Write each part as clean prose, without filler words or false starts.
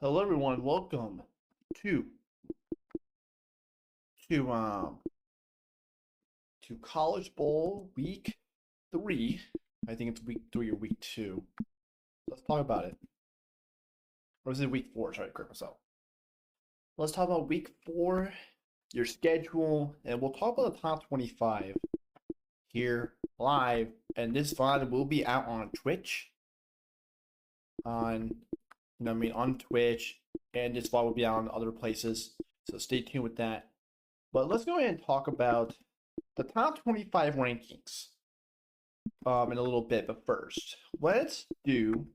Hello everyone, welcome to to um to College Bowl week 3. I think it's week 3 or week 2. Let's talk about it. Or is it week 4? Sorry, correct myself. Let's talk about week 4, your schedule, and we'll talk about the top 25 here live. And this VOD will be out on Twitch, on Twitch, and this VOD will be out on other places. So stay tuned with that. But let's go ahead and talk about the top 25 rankings in a little bit. But first, let's do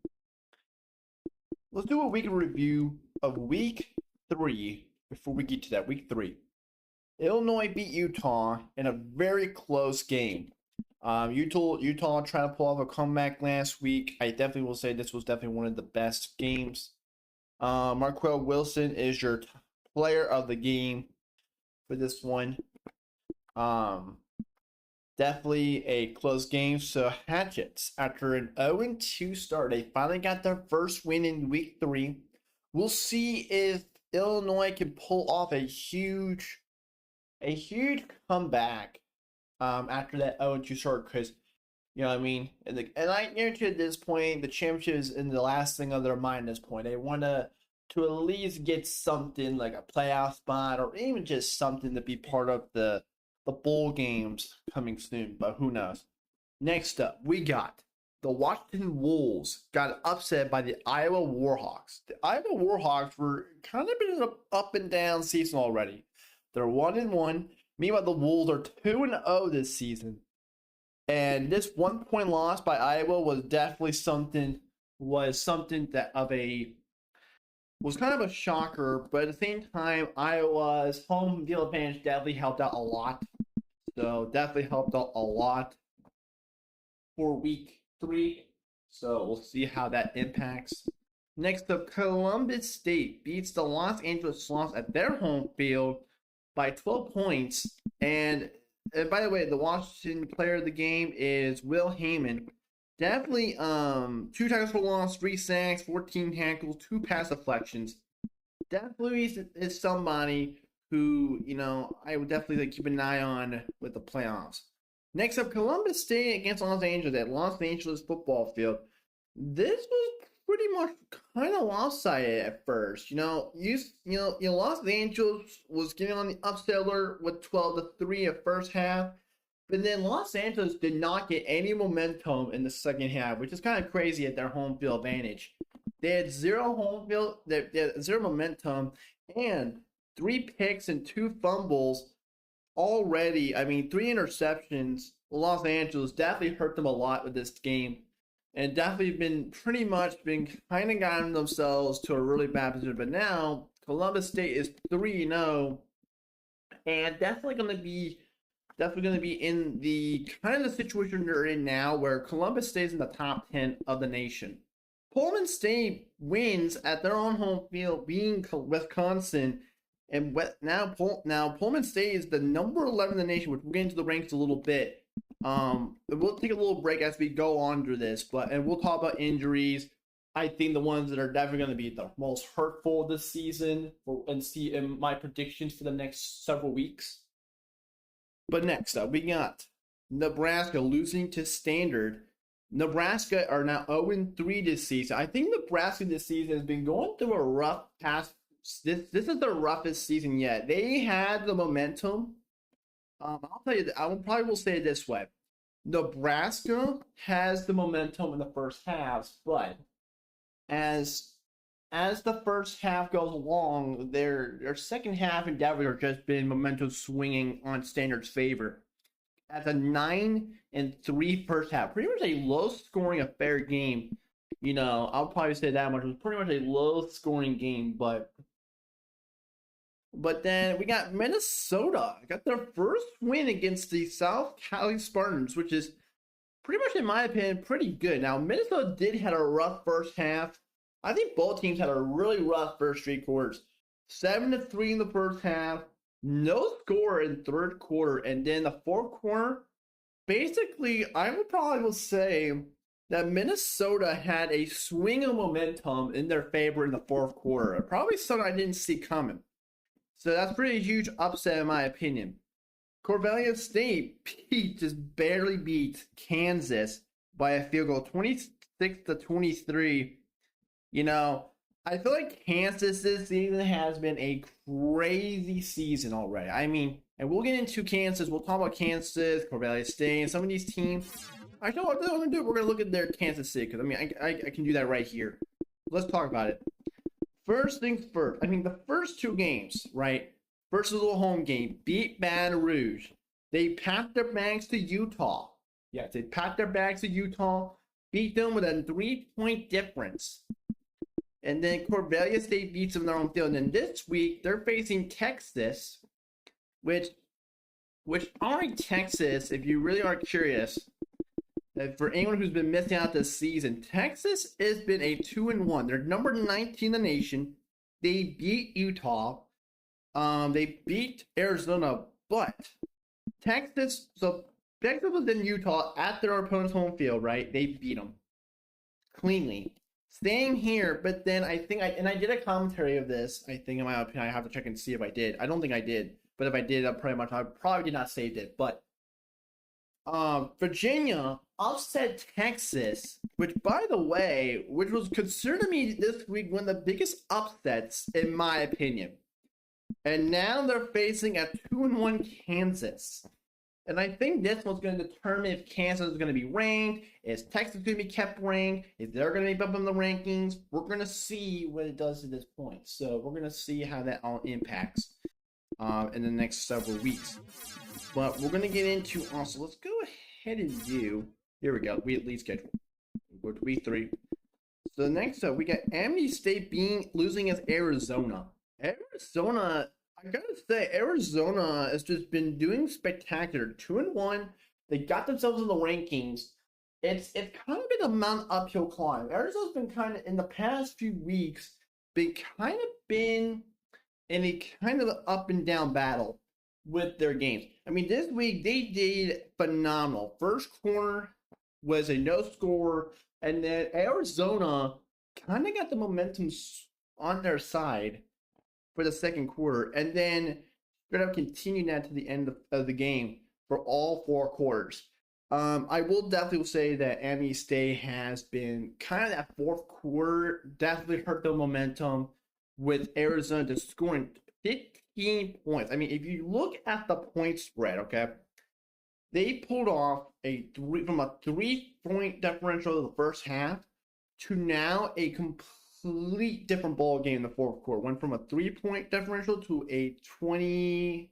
a week review of week 3 before we get to that. Week 3. Illinois beat Utah in a very close game. Utah tried to pull off a comeback last week. I definitely will say this was definitely one of the best games. Marquel Wilson is your player of the game for this one. Definitely a close game. So Hatchets, after an 0-2 start, they finally got their first win in week 3. We'll see if Illinois can pull off a huge comeback after that 0-2 start, because you know what I mean. And I guarantee at this point the championship is in the last thing on their mind at this point. They want to at least get something like a playoff spot, or even just something to be part of the bowl games coming soon, but who knows. Next up, we got the Washington Wolves got upset by the Iowa Warhawks. The Iowa Warhawks were kind of been an up and down season already. They're 1-1. Meanwhile, the Wolves are 2-0 this season. And this 1-point loss by Iowa was definitely something that was kind of a shocker, but at the same time, Iowa's home field advantage definitely helped out a lot. So definitely helped out a lot for week 3. So we'll see how that impacts. Next up, Columbus State beats the Los Angeles Swamps at their home field by 12 points. And by the way, the Washington player of the game is Will Heyman. Definitely 2 tackles for loss, 3 sacks, 14 tackles, 2 pass deflections. Definitely is somebody who, I would definitely keep an eye on with the playoffs. Next up, Columbus State against Los Angeles at Los Angeles football field. This was pretty much kind of lopsided at first. Los Angeles was getting on the upset alert with 12-3 at first half. But then Los Angeles did not get any momentum in the second half, which is kind of crazy at their home field advantage. They had zero momentum, and 3 picks and 2 fumbles already. 3 interceptions. Los Angeles definitely hurt them a lot with this game, and definitely been kind of gotten themselves to a really bad position. But now Columbus State is 3-0, and definitely going to be in the kind of the situation they're in now, where Columbus stays in the top 10 of the nation. Pullman State wins at their own home field, beating Wisconsin, and now Pullman State is the number 11 in the nation, which we'll get into the ranks a little bit. We'll take a little break as we go on through this, and we'll talk about injuries. I think the ones that are definitely going to be the most hurtful this season, and see in my predictions for the next several weeks. But next up, we got Nebraska losing to Standard. Nebraska are now 0-3 this season. I think Nebraska this season has been going through a rough past. This is their roughest season yet. They had the momentum. I'll tell you, I will say it this way. Nebraska has the momentum in the first half, but as the first half goes along, their second half endeavors are just been momentum swinging on Standard's favor. At a 9-3 first half, pretty much a low-scoring affair game. I'll probably say that much. It was pretty much a low-scoring game, but then we got Minnesota. Got their first win against the South Cali Spartans, which is pretty much, in my opinion, pretty good. Now, Minnesota did have a rough first half. I think both teams had a really rough first 3 quarters. 7-3 in the first half, no score in third quarter, and then the fourth quarter, basically, I would probably say that Minnesota had a swing of momentum in their favor in the fourth quarter. Probably something I didn't see coming. So that's pretty huge upset in my opinion. Corvallis State just barely beat Kansas by a field goal, 26-23. You know, I feel like Kansas this season has been a crazy season already. I mean, and we'll get into Kansas. We'll talk about Kansas, Corvallis State, and some of these teams. Actually, what we're going to do, we're going to look at their Kansas City, because, I mean, I can do that right here. Let's talk about it. First things first. I mean, the first two games, right? First little home game, beat Baton Rouge. They packed their bags to Utah. Yes, they packed their bags to Utah, beat them with a 3-point difference. And then Corvallis State beats them in their own field. And then this week, they're facing Texas, which already Texas, if you really are curious, for anyone who's been missing out this season, Texas has been a 2-1. They're number 19 in the nation. They beat Utah. They beat Arizona, but Texas was in Utah at their opponent's home field, right? They beat them cleanly. Same here, but then I did a commentary of this. I think, in my opinion, I have to check and see if I did. I don't think I did, but if I did, I probably did not save it. But Virginia upset Texas, which, by the way, was concerning me this week, one of the biggest upsets in my opinion. And now they're facing a 2-1 Kansas. And I think this one's going to determine if Kansas is going to be ranked. Is Texas going to be kept ranked? Is they're going to be up in the rankings? We're going to see what it does at this point. So we're going to see how that all impacts in the next several weeks. But we're going to get into also. Let's go ahead and do. Here we go. Lead schedule. We'll go to week 3. So next up, we got Amity State losing against Arizona. Arizona, I gotta say, Arizona has just been doing spectacular. 2-1. They got themselves in the rankings. It's kind of been a Mount uphill climb. Arizona's been kind of, in the past few weeks, been in a kind of up and down battle with their games. I mean, this week they did phenomenal. First quarter was a no score, and then Arizona kind of got the momentum on their side for the second quarter, and then straight up continued that to the end of the game for all 4 quarters. I will definitely say that Amity State has been kind of that fourth quarter definitely hurt the momentum with Arizona just scoring 15 points. I mean, if you look at the point spread, okay, they pulled off from a 3-point differential in the first half to now a complete different ball game in the fourth quarter. Went from a 3-point differential to a 22-point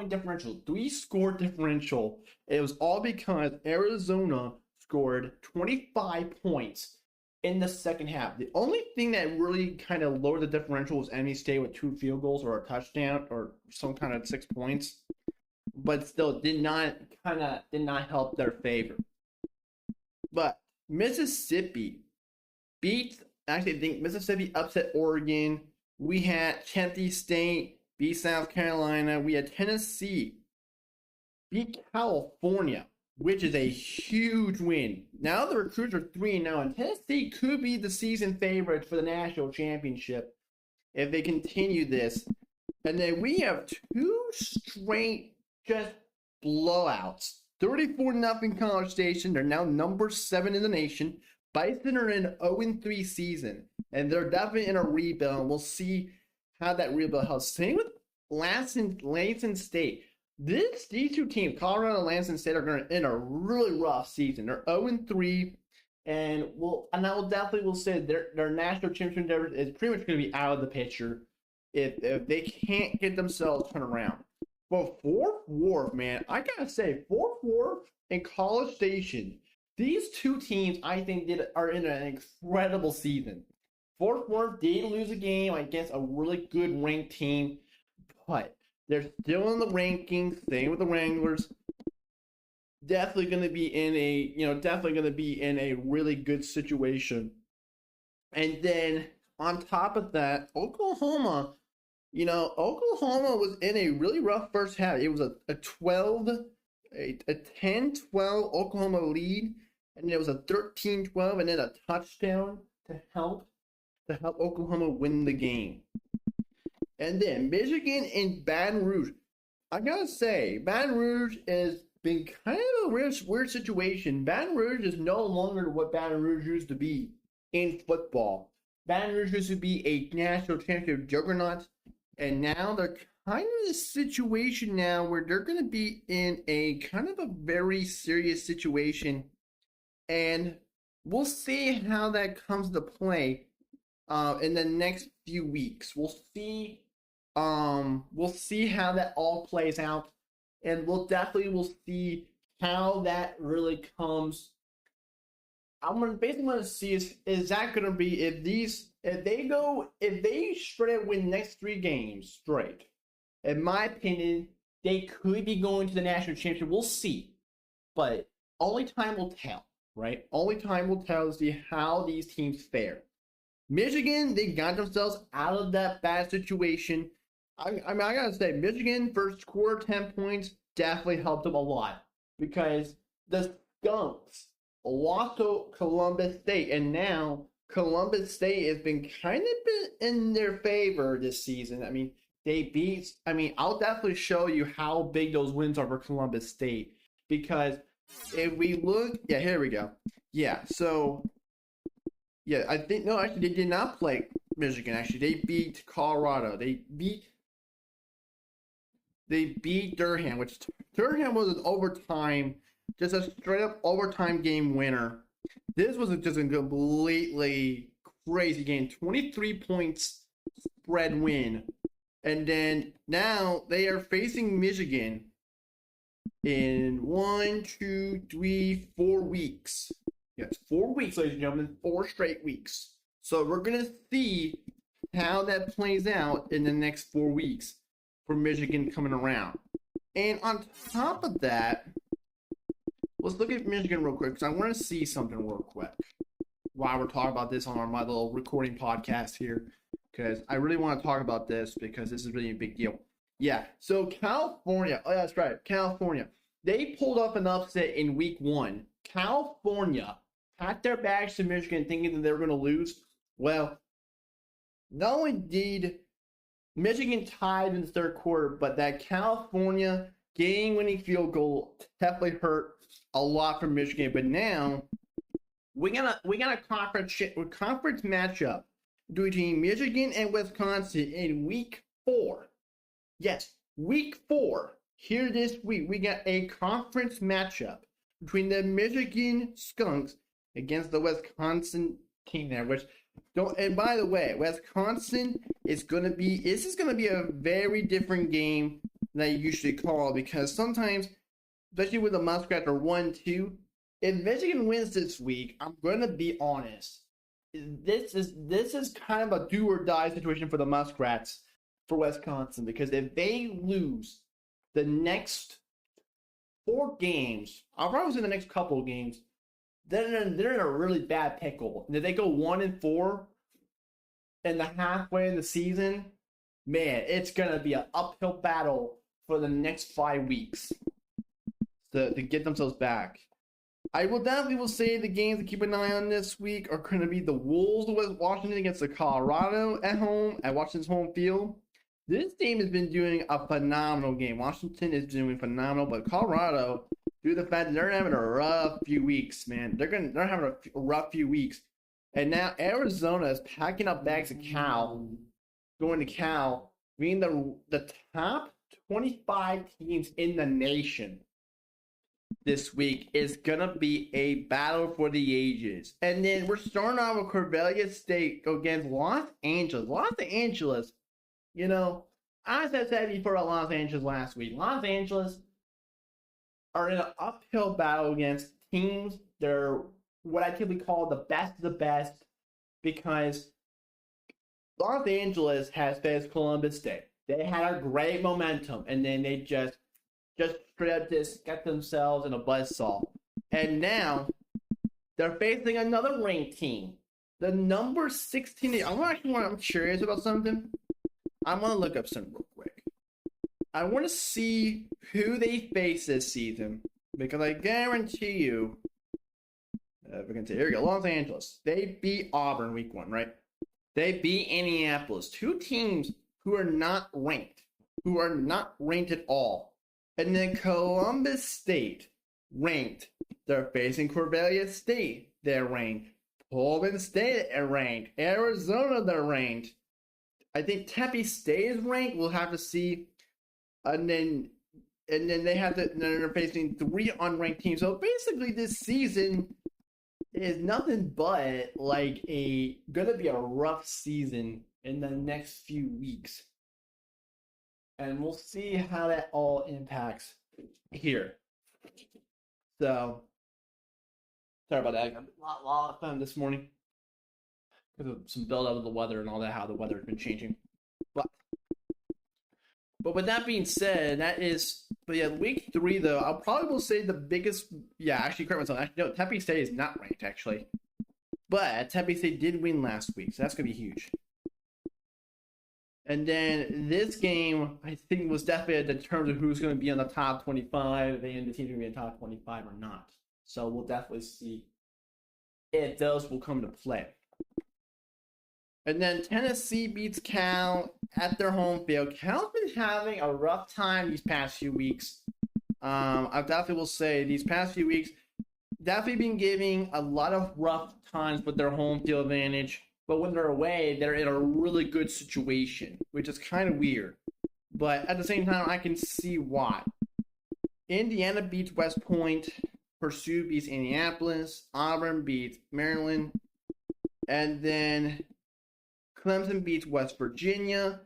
differential, 3-score differential. It was all because Arizona scored 25 points in the second half. The only thing that really kind of lowered the differential was Amity State with 2 field goals or a touchdown or some kind of 6 points, but still did not help their favor. But Mississippi I think Mississippi upset Oregon. We had Tennessee State beat South Carolina. We had Tennessee beat California, which is a huge win. Now the recruits are 3-0, and Tennessee could be the season favorite for the national championship if they continue this. And then we have 2 straight just blowouts. 34-0 College Station. They're now number 7 in the nation. Bison are in 0-3 season, and they're definitely in a rebuild. And we'll see how that rebuild helps. Same with Lansing State. These 2 teams, Colorado and Lansing State, are in a really rough season. They're 0-3, and I will definitely say their national championship endeavor is pretty much going to be out of the picture if they can't get themselves turned around. But Fort Worth, man, I gotta say, Fort Worth and College Station, these 2 teams, I think, are in an incredible season. Fort Worth did lose a game against a really good ranked team, but they're still in the rankings. Same with the Wranglers. Definitely going to be in a really good situation. And then on top of that, Oklahoma was in a really rough first half. It was a 12 a 10-12 Oklahoma lead, and it was a 13-12, and then a touchdown to help Oklahoma win the game. And then Michigan and Baton Rouge. I gotta say, Baton Rouge has been kind of a weird situation. Baton Rouge is no longer what Baton Rouge used to be in football. Baton Rouge used to be a national championship juggernaut, and now they're kind of a situation now where they're going to be in a kind of a very serious situation, and we'll see how that comes to play in the next few weeks. We'll see how that all plays out, and we'll see how that really comes. I'm basically going to see is that going to be if they straight win the next 3 games straight. In my opinion, they could be going to the national championship. We'll see, but only time will tell, right? Only time will tell to see how these teams fare. Michigan, they got themselves out of that bad situation. I gotta say, Michigan first quarter 10 points definitely helped them a lot because the Skunks lost to Columbus State, and now Columbus State has been kind of in their favor this season. I'll definitely show you how big those wins are for Columbus State because if we look, here we go. Actually, they did not play Michigan. Actually, they beat Colorado. They beat Durham, which Durham was an overtime, just a straight up overtime game winner. This was just a completely crazy game. 23 points spread win. And then now they are facing Michigan in 1, 2, 3, 4 weeks. Yes, 4 weeks, ladies and gentlemen, 4 straight weeks. So we're going to see how that plays out in the next 4 weeks for Michigan coming around. And on top of that, let's look at Michigan real quick because I want to see something real quick while we're talking about this on my little recording podcast here. Because I really want to talk about this because this is really a big deal. Yeah, so California. Oh, that's right. California. They pulled off an upset in week 1. California packed their bags to Michigan thinking that they were going to lose. Well, not only did Michigan tied in the third quarter, but that California game-winning field goal definitely hurt a lot for Michigan. But now we got a conference matchup between Michigan and Wisconsin in week 4. Yes, week 4. Here this week, we got a conference matchup between the Michigan Skunks against the Wisconsin team there, and by the way, Wisconsin is going to be a very different game than you usually call because sometimes, especially with the Muskrats are 1-2, if Michigan wins this week, I'm going to be honest. This is kind of a do or die situation for the Muskrats for Wisconsin because if they lose the next 4 games, I'll probably say the next couple of games, they're in a really bad pickle. And if they go 1-4 in the halfway of the season, man, it's gonna be an uphill battle for the next 5 weeks to get themselves back. I will definitely say the games to keep an eye on this week are going to be the Wolves of Washington against the Colorado at home at Washington's home field. This team has been doing a phenomenal game. Washington is doing phenomenal, but Colorado, due to the fact that they're having a rough few weeks, man, they're having a rough few weeks. And now Arizona is packing up bags of Cal, going to Cal, being the top 25 teams in the nation. This week is going to be a battle for the ages. And then we're starting off with Corvallis State against Los Angeles. Los Angeles, as I said before about Los Angeles last week, Los Angeles are in an uphill battle against teams. They're what I typically call the best of the best because Los Angeles has faced Columbus State. They had a great momentum, and then they just straight up just got themselves in a buzzsaw. And now they're facing another ranked team. The number 16. I'm curious about something. I'm going to look up something real quick. I want to see who they face this season, because I guarantee you, we're gonna say, here we go, Los Angeles. They beat Auburn week 1, right? They beat Indianapolis, 2 teams who are not ranked at all. And then Columbus State, ranked. They're facing Corvallis State, they're ranked. Pullman State are ranked. Arizona, they're ranked. I think Tempe State is ranked. We'll have to see. And then they're facing 3 unranked teams. So basically, this season is nothing but like gonna be a rough season in the next few weeks, and we'll see how that all impacts here. So sorry about that. I got a lot of fun this morning because of some build up of the weather and all that, how the weather has been changing. But with that being said, week 3 though, I'll probably will say the biggest. Yeah, actually, correct myself. Actually, no, Tempe State is not ranked actually, but Tempe State did win last week, so that's gonna be huge. And then this game, I think, was definitely in terms of who's going to be on the top 25 and the team's going to be in the top 25 or not. So we'll definitely see if those will come to play. And then Tennessee beats Cal at their home field. Cal's been having a rough time these past few weeks. I definitely will say these past few weeks, definitely been giving a lot of rough times with their home field advantage. But when they're away, they're in a really good situation, which is kind of weird. But at the same time, I can see why. Indiana beats West Point. Purdue beats Indianapolis. Auburn beats Maryland. And then Clemson beats West Virginia.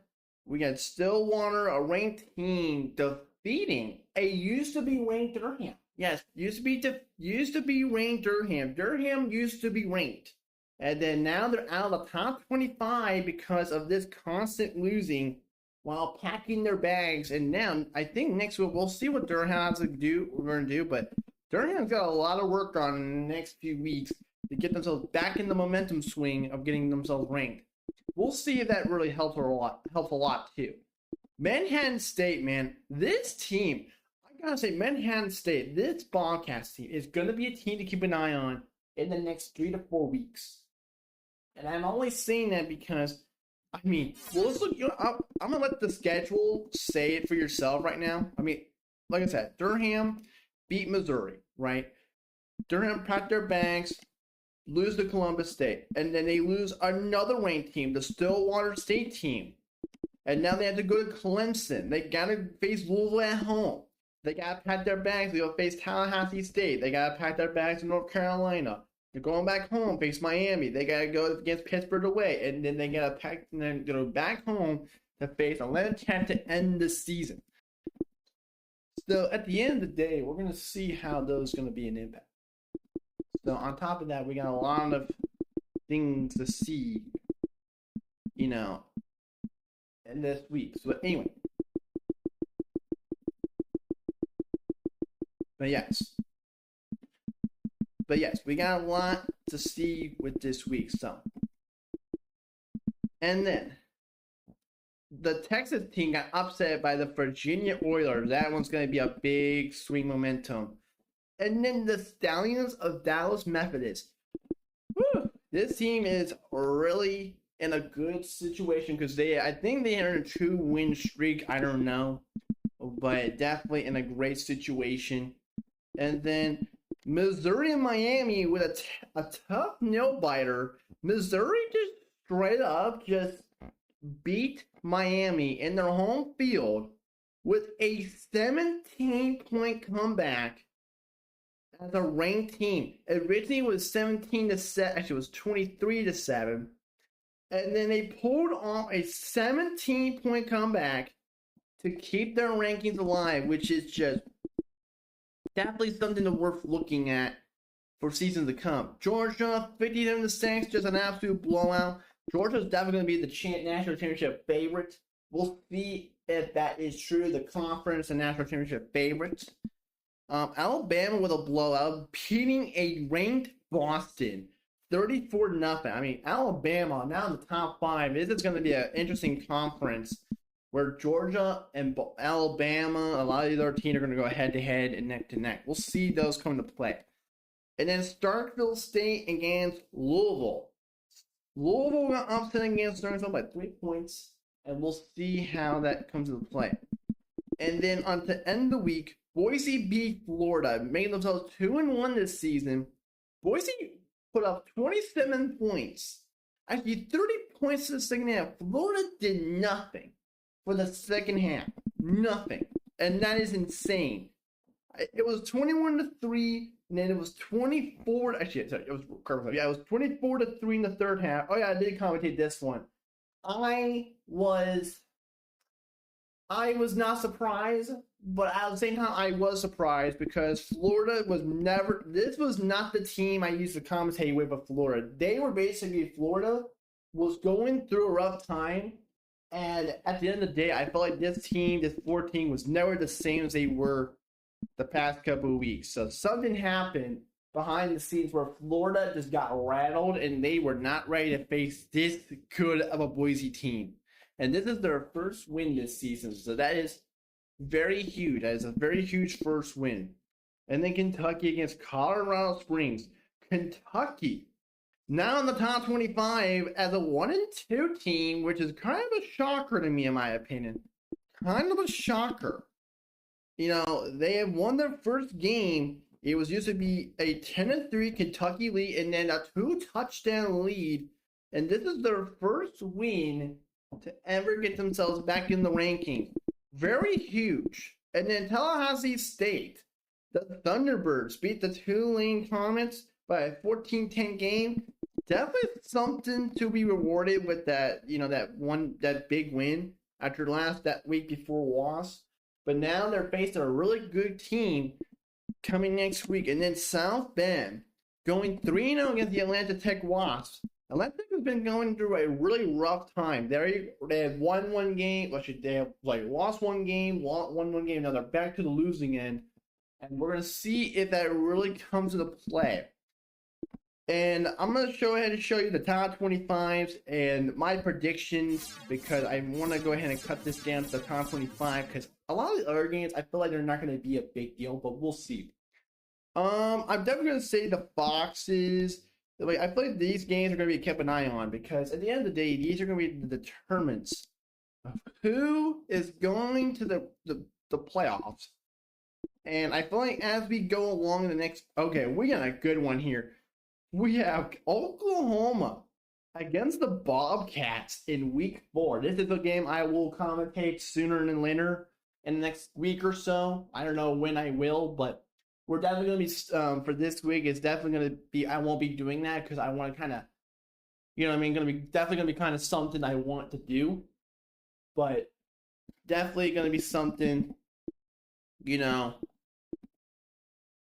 We got Stillwater, a ranked team, defeating a used-to-be ranked Durham. Yes, used to be ranked Durham. Durham used to be ranked. And then now they're out of the top 25 because of this constant losing while packing their bags. And now I think next week we'll see what Durham has to do. We're going to do, but Durham's got a lot of work on in the next few weeks to get themselves back in the momentum swing of getting themselves ranked. We'll see if that really helps a lot too. Manhattan State, man, this team, I gotta say, Manhattan State, this Bobcats team is going to be a team to keep an eye on in the next 3 to 4 weeks. And I'm only saying that because, I mean, well, let's look. I'm gonna let the schedule say it for yourself right now. I mean, like I said, Durham beat Missouri, right? Durham packed their bags, lose to Columbus State, and then they lose another ranked team, the Stillwater State team. And now they have to go to Clemson. They gotta face Louisville at home. They gotta pack their bags. They gotta face Tallahassee State. They gotta pack their bags in North Carolina. They're going back home, face Miami. They gotta go against Pittsburgh away, and then they gotta pack and then go back home to face Atlanta Tech to end the season. So at the end of the day, we're gonna see how those gonna be an impact. So on top of that, we got a lot of things to see, in this week. So anyway, but yes, we got a lot to see with this week. So, and then the Texas team got upset by the Virginia Oilers. That one's going to be a big swing momentum. And then the Stallions of Dallas Methodist. Whew, this team is really in a good situation because I think they are in a 2-win streak. I don't know, but definitely in a great situation. And then Missouri and Miami with a tough nail-biter. Missouri just straight up just beat Miami in their home field with a 17-point comeback as a ranked team. Originally it was 17-7, actually it was 23-7. And then they pulled off a 17-point comeback to keep their rankings alive, which is just definitely something worth looking at for seasons to come. Georgia, 57-6, just an absolute blowout. Georgia's definitely going to be the national championship favorite. We'll see if that is true. The conference and national championship favorites. Alabama with a blowout, beating a ranked Boston, 34-0. I mean, Alabama now in the top 5. This is going to be an interesting conference where Georgia and Alabama, a lot of the other teams are going to go head to head and neck to neck. We'll see those come into play. And then Starkville State against Louisville. Louisville got upset against Starkville by 3 points, and we'll see how that comes into play. And then on to end the week, Boise beat Florida, making themselves 2-1 this season. Boise put up 27 points. Actually, 30 points in the second half. Florida did nothing for the second half. Nothing. And that is insane. It was 21-3, and then it was 24. Actually, sorry, it was 24-3 in the third half. Oh yeah, I did commentate this one. I was not surprised, but at the same time, I was surprised because Florida was never. This was not the team I used to commentate with Florida. They were basically, Florida was going through a rough time, and at the end of the day, I felt like this Florida team, was never the same as they were the past couple of weeks. So something happened behind the scenes where Florida just got rattled, and they were not ready to face this good of a Boise team. And this is their first win this season, so that is very huge. That is a very huge first win. And then Kentucky against Colorado Springs. Kentucky now in the top 25 as a 1-2 team, which is kind of a shocker to me, in my opinion. Kind of a shocker. You know, they have won their first game. It was used to be a 10-3 Kentucky lead, and then a 2-touchdown lead. And this is their first win to ever get themselves back in the ranking. Very huge. And then Tallahassee State, the Thunderbirds beat the Tulane Comets by a 14-10 game. Definitely something to be rewarded with that, that big win after that week before loss. But now they're facing a really good team coming next week. And then South Bend going 3-0 against the Atlanta Tech Wasps. Atlanta has been going through a really rough time. They had won one game. They have lost one game, won one game. Now they're back to the losing end. And we're going to see if that really comes into play. And I'm going to show you the top 25s and my predictions, because I want to go ahead and cut this down to the top 25, because a lot of the other games, I feel like they're not going to be a big deal, but we'll see. I'm definitely going to say the Foxes. I feel like these games are going to be kept an eye on, because at the end of the day, these are going to be the determinants of who is going to the playoffs. And I feel like as we go along the next... Okay, we got a good one here. We have Oklahoma against the Bobcats in week 4. This is a game I will commentate sooner than later in the next week or so. I don't know when I will, but we're definitely going to be, for this week, it's definitely going to be, I won't be doing that because I want to kind of, definitely going to be kind of something I want to do. But definitely going to be something,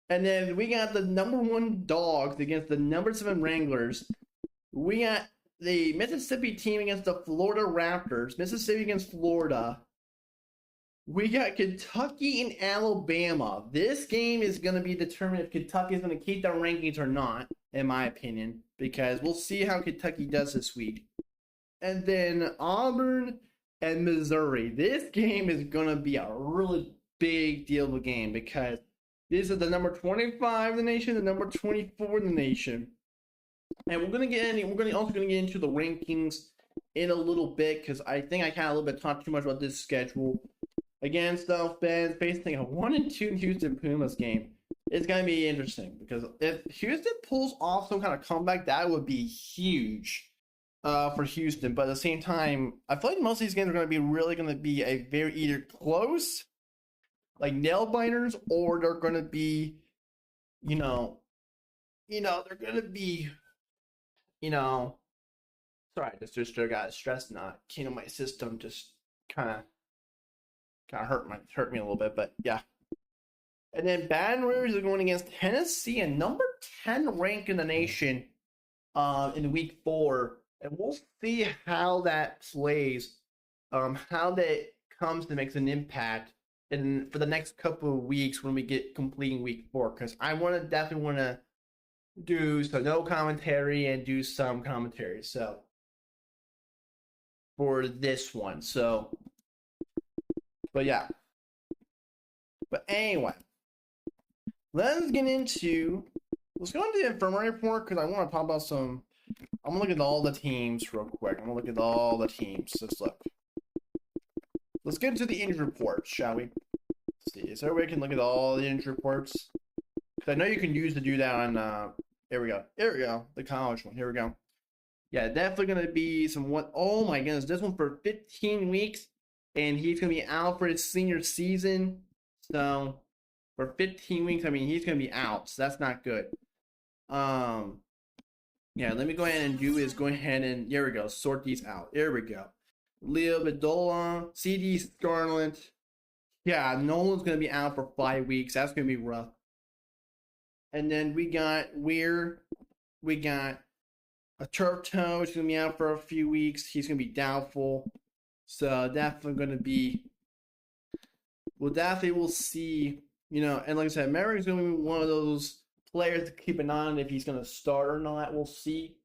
And then we got the number 1 Dogs against the number 7 Wranglers. We got the Mississippi team against the Florida Raptors. Mississippi against Florida. We got Kentucky and Alabama. This game is going to be determined if Kentucky is going to keep their rankings or not, in my opinion, because we'll see how Kentucky does this week. And then Auburn and Missouri. This game is going to be a really big deal of a game, because this is the number 25 in the nation, the number 24 in the nation. And we're also going to get into the rankings in a little bit, because I think I kind of a little bit talked too much about this schedule. Again, South Bend facing a 1-2 Houston Pumas game. It's going to be interesting, because if Houston pulls off some kind of comeback, that would be huge for Houston. But at the same time, I feel like most of these games are going to be a very either close, like nail biters, or they're going to be, they're going to be, sorry, this just got a stress knot. My system just kind of hurt me a little bit, but yeah. And then Baton Rouge is going against Tennessee, a number 10 rank in the nation, in week 4, and we'll see how that plays, how that comes to make an impact for the next couple of weeks when we get completing week 4, because I definitely want to do some no commentary and do some commentary. So for this one, so But yeah. But anyway, let's go into the infirmary report because I want to talk about some. I'm gonna look at all the teams real quick. I'm gonna look at all the teams. Let's get into the injury reports, shall we? Let's see. Is there a way I can look at all the injury reports? Because I know you can use to do that on. Here we go. Here we go. The college one. Here we go. Yeah, definitely gonna be some one. Oh my goodness, this one for 15 weeks, and he's gonna be out for his senior season. So for 15 weeks, I mean, he's gonna be out. So that's not good. Yeah, let me go ahead and here we go, sort these out. Here we go. Leo Bedolla, CD Scarlett. Yeah, Nolan's gonna be out for 5 weeks. That's gonna be rough. And then we got a turf toe. He's gonna be out for a few weeks. He's gonna be doubtful. So definitely gonna be. We'll see. And like I said, Merrick's gonna be one of those players to keep an eye on if he's gonna start or not. We'll see.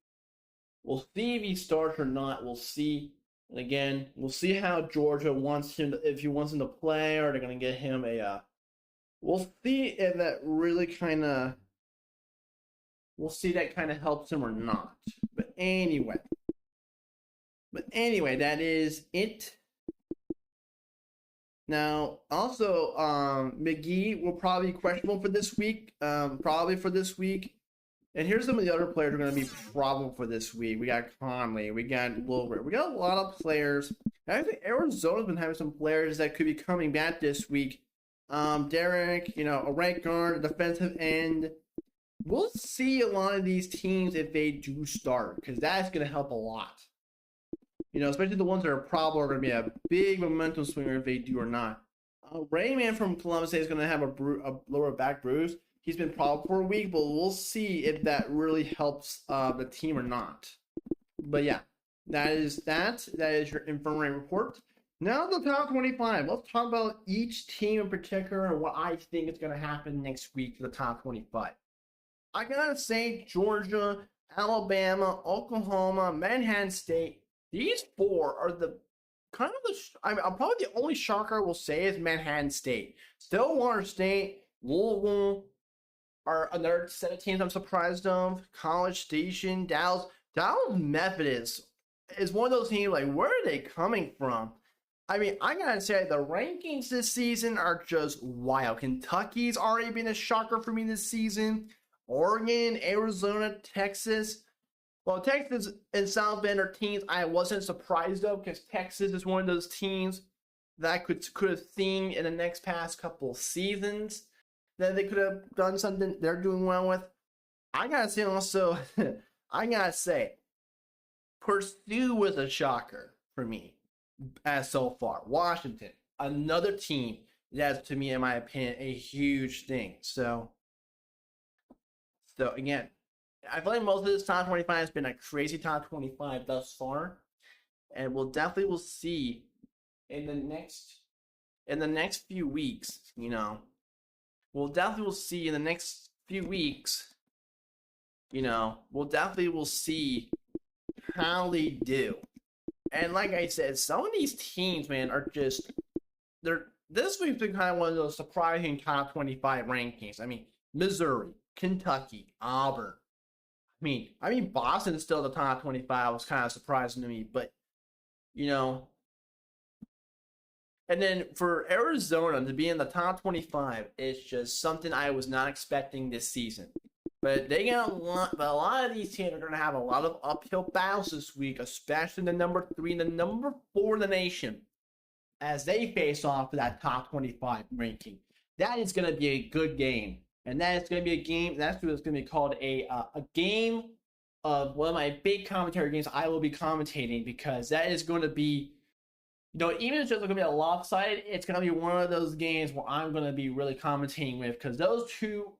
We'll see if he starts or not. We'll see. And again, we'll see how Georgia wants him if he wants him to play, or they're gonna get him a. We'll see if that really kind of. We'll see that kind of helps him or not. But anyway, that is it. Now, also, McGee will probably be questionable for this week. And here's some of the other players who are going to be probable for this week. We got Conley. We got Wilbur. We got a lot of players. I think Arizona's been having some players that could be coming back this week. Derek, a right guard, a defensive end. We'll see a lot of these teams if they do start, because that's going to help a lot. Especially the ones that are probable are going to be a big momentum swinger if they do or not. Rayman from Columbus is going to have a lower back bruise. He's been probable for a week, but we'll see if that really helps the team or not. But yeah, that is your infirmary report. Now the top 25. Let's talk about each team in particular and what I think is going to happen next week for the top 25. I gotta say, Georgia, Alabama, Oklahoma, Manhattan State. These four are I'm probably the only shocker I will say is Manhattan State. Stillwater State, Louisville are another set of teams I'm surprised of. College Station, Dallas Methodist is one of those teams, like, where are they coming from? I mean, I gotta say, the rankings this season are just wild. Kentucky's already been a shocker for me this season. Oregon, Arizona, Texas. Well, Texas and South Bend are teams I wasn't surprised of, because Texas is one of those teams that I could have seen in the next past couple of seasons that they could have done something they're doing well with. I gotta say also, Purdue was a shocker for me as so far. Washington, another team that's, to me, in my opinion, a huge thing. So again, I feel like most of this top 25 has been a crazy top 25 thus far, and we'll see in the next few weeks. We'll see in the next few weeks. We'll see how they do. And like I said, some of these teams, man, are just this week's been kind of one of those surprising top 25 rankings. I mean, Missouri, Kentucky, Auburn. I mean, Boston is still the top 25. Was kind of surprising to me, but and then for Arizona to be in the top 25 is just something I was not expecting this season. But they got a lot of these teams are going to have a lot of uphill battles this week, especially the number 3 and the number 4 in the nation, as they face off for that top 25 ranking. That is going to be a good game. And that is going to be a game. That's what it's going to be called, a game of one of my big commentary games I will be commentating, because that is going to be, even if it's just going to be a lopsided, it's going to be one of those games where I'm going to be really commentating with, because those two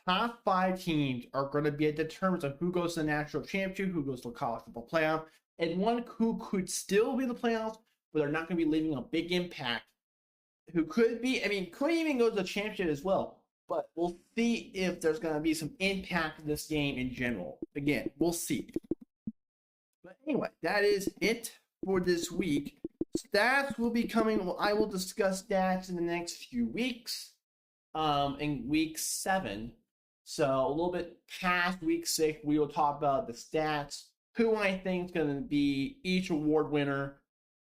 top 5 teams are going to be a determinant of who goes to the national championship, who goes to the college football playoff, and one who could still be the playoffs, but they're not going to be leaving a big impact. Who could even go to the championship as well. But we'll see if there's going to be some impact in this game in general. Again, we'll see. But anyway, that is it for this week. Stats will be coming. I will discuss stats in the next few weeks. In week 7. So a little bit past week 6, we will talk about the stats, who I think is going to be each award winner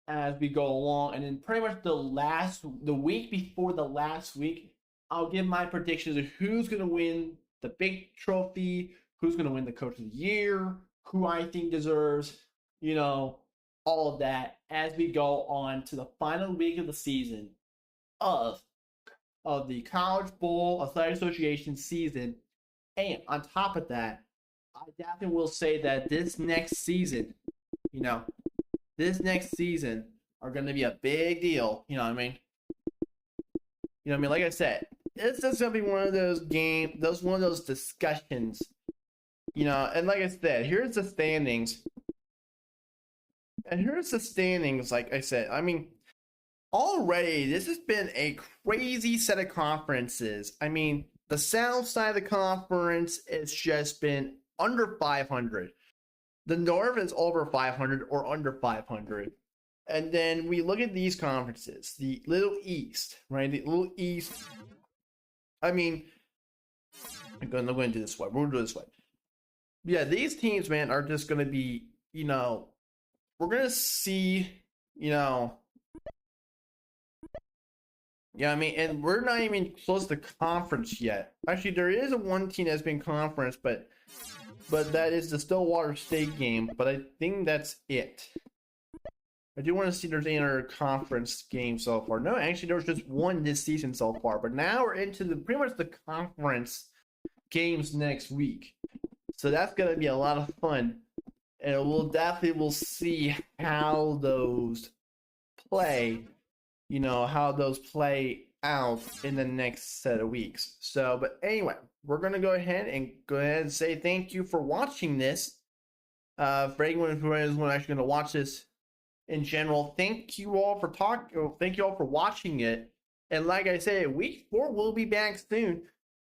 as we go along, and then pretty much the week before the last week, I'll give my predictions of who's going to win the big trophy, who's going to win the Coach of the Year, who I think deserves, all of that as we go on to the final week of the season of the College Bowl Athletic Association season. And on top of that, I definitely will say that this next season are going to be a big deal. You know what I mean? Like I said, it's just going to be one of those one of those discussions. And like I said, here's the standings. Like I said, already this has been a crazy set of conferences. The South side of the conference, it's just been under 500. The North is over 500 or under 500. And then we look at these conferences, the Little East, right? The Little East. I'm going to do this way. We're going to do this way. Yeah, these teams, man, are just going to be, we're going to see, and we're not even close to conference yet. Actually, there is one team that's been conference, but that is the Stillwater State game. But I think that's it. I do want to see if there's any other conference game so far. No, actually, there was just one this season so far. But now we're into pretty much the conference games next week. So that's going to be a lot of fun. And we'll see how those play. How those play out in the next set of weeks. So, but anyway, we're going to go ahead and say thank you for watching this. For anyone who is actually going to watch this in general, thank you all for watching it. And like I said, week 4 will be back soon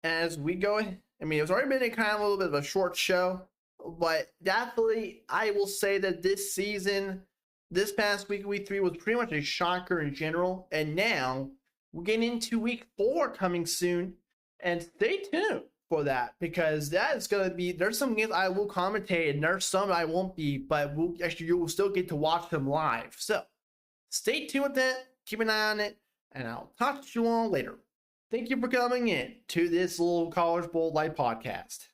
as we go. It's already been a little bit of a short show, but definitely I will say that this season, this past week 3 was pretty much a shocker in general. And now we're getting into week 4 coming soon. And stay tuned for that, because that is going to be, there's some games I will commentate and there's some I won't be, but you will still get to watch them live. So stay tuned with that. Keep an eye on it. And I'll talk to you all later. Thank you for coming in to this little College Bowl Live podcast.